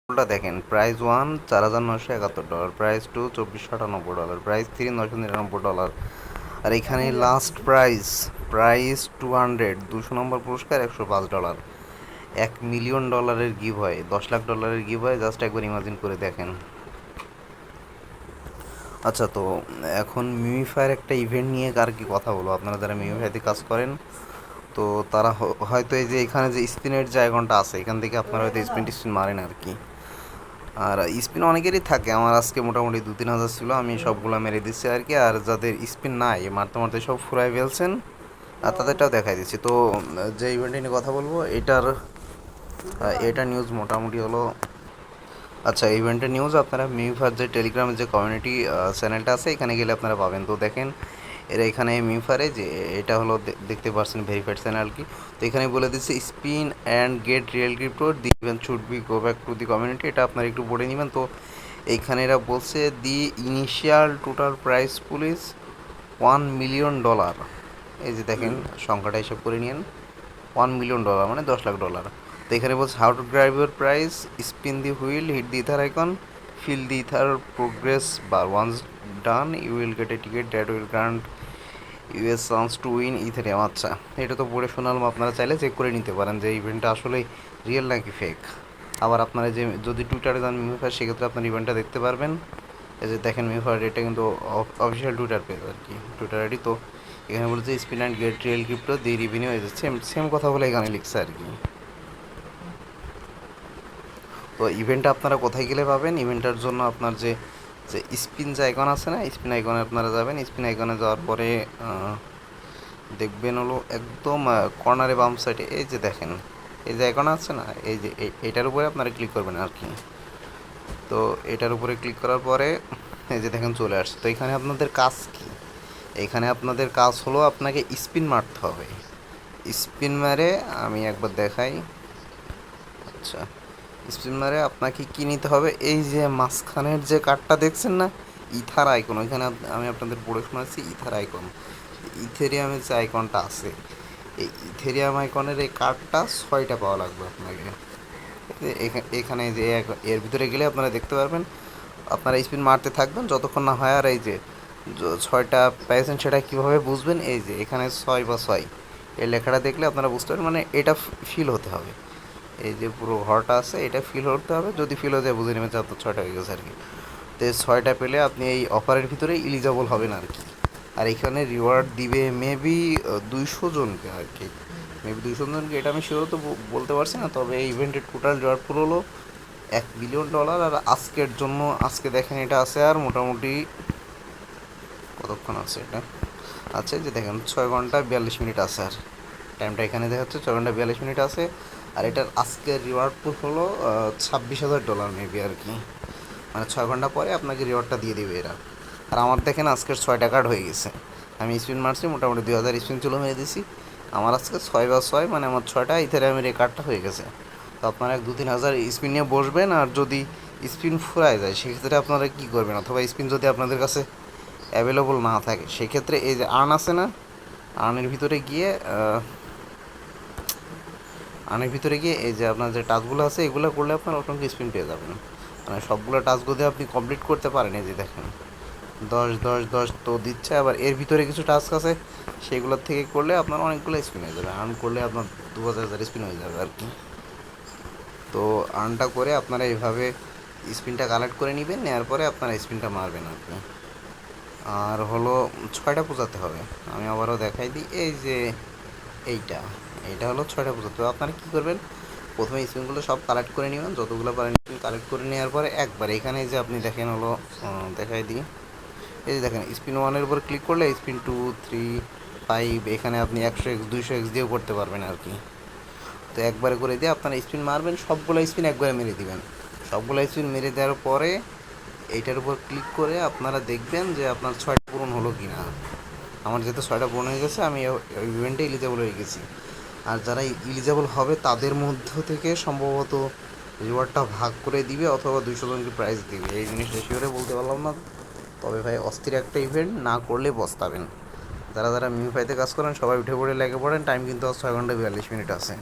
টা দেখেন, price one $4,971, price two $2,498, price three $999, আর এখানে লাস্ট প্রাইস 200 পুরস্কার $105, $1 মিলিয়ন গিভ হয়, $10 লাখ গিভ হয়। জাস্ট একবার ইমাজিন করে দেখেন। আচ্ছা, তো এখন মিমিফায়ার একটা ইভেন্ট নিয়ে আর কি কথা বলবো। আপনারা যারা মিমিফাইতে কাজ করেন, তো তারা হয়তো এই যে এখানে যে স্পিনের যে আইকনটা আছে, এখান থেকে আপনারা হয়তো স্পিন মারেন আর কি। আর স্পিন অনেকেরই থাকে, আমার আজকে মোটামুটি 2-3 হাজার ছিল, আমি সবগুলো মেরে দিচ্ছি আর কি। আর যাদের স্পিন নাই, মারতে মারতে সব ফুরাই ফেলছেন, আর তাদেরটাও দেখাই দিচ্ছি। তো যে ইভেন্টটি নিয়ে কথা বলবো, এটা নিউজ মোটামুটি হলো। আচ্ছা, ইভেন্টের নিউজ আপনারা মিউফার যে টেলিগ্রামের যে কমিউনিটি চ্যানেলটা আছে, এখানে গেলে আপনারা পাবেন। তো দেখেন, এরা এখানে মিউফারে যে এটা হলো দেখতে পাচ্ছেন ভেরিফাইড চ্যানেল কি। তো এখানে বলে দিচ্ছে spin and get real crypto, the event should be go back to the community. এটা আপনারা একটু পড়ে নেবেন। তো এইখানে এরা বলছে the initial total price pool is $1 million. এই যে দেখেন, সংখ্যাটা হিসাব করে নিন, $1 মিলিয়ন মানে $10 লাখ। তো এখানে বলছে how to drive your price, spin the wheel, hit the ether icon, fill the ether progress bar, once done you will get a ticket that will grant US chance to win Ethereum. আচ্ছা, এটা তো পড়ে শোনালাম, আপনারা চাইলে check করে নিতে পারেন যে ইভেন্টটা আসলে রিয়েল নাকি ফেক। আবার আপনারা যে যদি টুইটারে যান মিমিফার, সেক্ষেত্রে আপনার ইভেন্টটা দেখতে পারবেন। এই যে দেখেন মিমিফার, এটা কিন্তু অফিসিয়াল টুইটার পেজ আর কি, টুইটার আইডি। তো এখানে বলছে spin and get real crypto the revenue, এই যে সেম সেম কথা বলে এখানে লিখছে আর কি। তো ইভেন্টটা আপনারা কোথায় গেলে পাবেন? ইভেন্টটার জন্য আপনার যে যে স্পিন যে আইকন আছে না, স্পিন আইকনে আপনারা যাবেন। স্পিন আইকনে যাওয়ার পরে দেখবেন হলো একদম কর্নারে বাম সাইডে এই যে দেখেন, এই যে আইকন আছে না, এই যে এটার উপরে আপনারা ক্লিক করবেন আর কি। তো এটার উপরে ক্লিক করার পরে এই যে দেখেন চলে আসছে। তো এখানে আপনাদের কাজ কি? এখানে আপনাদের কাজ হলো আপনাকে স্পিন মারতে হবে। স্পিন মারে আমি একবার দেখাই। আচ্ছা, স্পিন মারে আপনাকে কী নিতে হবে? এই যে মাঝখানের যে কার্ডটা দেখছেন না, ইথার আইকন, ওইখানে আমি আপনাদের পড়ে শোনাচ্ছি। ইথার আইকন, ইথেরিয়ামের যে আইকনটা আছে, এই ইথেরিয়াম আইকনের এই কার্ডটা 6টা পাওয়া লাগবে আপনাকে। এখানে যে এর ভিতরে গেলে আপনারা দেখতে পারবেন। আপনারা স্পিন মারতে থাকবেন যতক্ষণ না হয়। আর এই যে 6টা পেয়েছেন, সেটা কীভাবে বুঝবেন? এই যে এখানে 6/6 এই লেখাটা দেখলে আপনারা বুঝতে পারবেন, মানে এটা ফিল হতে হবে। এই যে পুরো ঘরটা আছে, এটা ফিল হতে হবে। যদি ফিল হয়ে যায়, বুঝে নেবেন যে আপনার 6টা হয়ে গেছে আর কি। তো 6টা পেলে আপনি এই অফারের ভিতরে ইলিজিবল হবেন আর কি। আর এখানে রিওয়ার্ড দিবে মেবি 200 জনকে আর কি, মেবি 200 জনকে। এটা আমি শিওর তো বলতে পারছি না, তবে এই ইভেন্টের টোটাল রিওয়ার্ড পুরো হলো $1 মিলিয়ন। আর আজকের জন্য, আজকে দেখেন এটা আছে আর মোটামুটি কতক্ষণ আছে এটা? আচ্ছা, যে দেখেন 6 ঘন্টা 42 মিনিট আছে। আর টাইমটা এখানে দেখাচ্ছে 6 ঘন্টা 42 মিনিট আছে। আর এটার আজকের রিওয়ার্ড পুল হলো $26,000 মেবি আর কি। মানে 6 ঘন্টা পরে আপনাকে রিওয়ার্ডটা দিয়ে দেবে এরা। আর আমার দেখেন আজকের 6টা কার্ড হয়ে গেছে। আমি স্পিন মারছি, মোটামুটি 2000 স্পিন চলে মেরে দিছি। আমার আজকে 6/6, মানে আমার 6টা ইথেরিয়ামের এই কার্ডটা হয়ে গেছে। তো আপনারা 2-3 হাজার স্পিন নিয়ে বসবেন। আর যদি স্পিন ফুরায় যায়, সেক্ষেত্রে আপনারা কী করবেন? অথবা স্পিন যদি আপনাদের কাছে অ্যাভেলেবল না থাকে, সেক্ষেত্রে এই যে আর্ন আছে না, আর্নের ভিতরে গিয়ে এই যে আপনার যে টাস্কগুলো আছে, এগুলো করলে আপনার অটোমেটিক স্পিন পেয়ে যাবেন। মানে সবগুলো টাস্ক যদি আপনি কমপ্লিট করতে পারেন, এই যে দেখেন 10 তো দিচ্ছে। আবার এর ভিতরে কিছু টাস্ক আছে, সেগুলোর থেকে করলে আপনার অনেকগুলো স্পিন হয়ে যাবে। আর্ন করলে আপনার 2000 স্পিন হয়ে যাবে আর কি। তো আর্নটা করে আপনারা এইভাবে স্পিনটা কালেক্ট করে নেবেন, নেওয়ার পরে আপনারা স্পিনটা মারবেন আপনি। আর হলো 6টা পূজাতে হবে। আমি আবারও দেখাই দিই, এই যে এইটা এইটা হলো 6টা পূজাতে। তো আপনারা কী করবেন? প্রথমে স্পিনগুলো সব কালেক্ট করে নেবেন, যতগুলো পারেন স্পিন কালেক্ট করে নেওয়ার পরে একবার এখানে যে আপনি দেখেন হলো, দেখাই দিই। এই যে দেখেন স্পিন 1-এর উপর ক্লিক করলে স্পিন 2, 3, 5 এখানে আপনি 100x 200x দিয়েও করতে পারবেন আর কি। তো একবারে করে দিয়ে আপনারা স্পিন মারবেন, সবগুলো স্পিন একবারে মেরে দিবেন। সবগুলো স্পিন মেরে দেওয়ার পরে এইটার উপর ক্লিক করে আপনারা দেখবেন যে আপনার 6টা পূরণ হলো কি না। আমার যেহেতু 6টা পূরণ হয়ে গেছে, আমি ইভেন্টে এলিজেবল হয়ে গেছি। আর যারা এলিজেবল হবে, তাদের মধ্য থেকে সম্ভবত রিওয়ার্ডটা ভাগ করে দিবে, অথবা 200 জনকে প্রাইজ দিবে। এই জিনিসটা শিওরে বলতে পারলাম না, তবে ভাই অস্থির একটা ইভেন্ট, না করলে পস্তাবেন। যারা যারা মিমিফাইতে কাজ করেন, সবাই উঠে পড়ে লেগে পড়েন। টাইম কিন্তু 6 ঘন্টা 42 মিনিট আছে।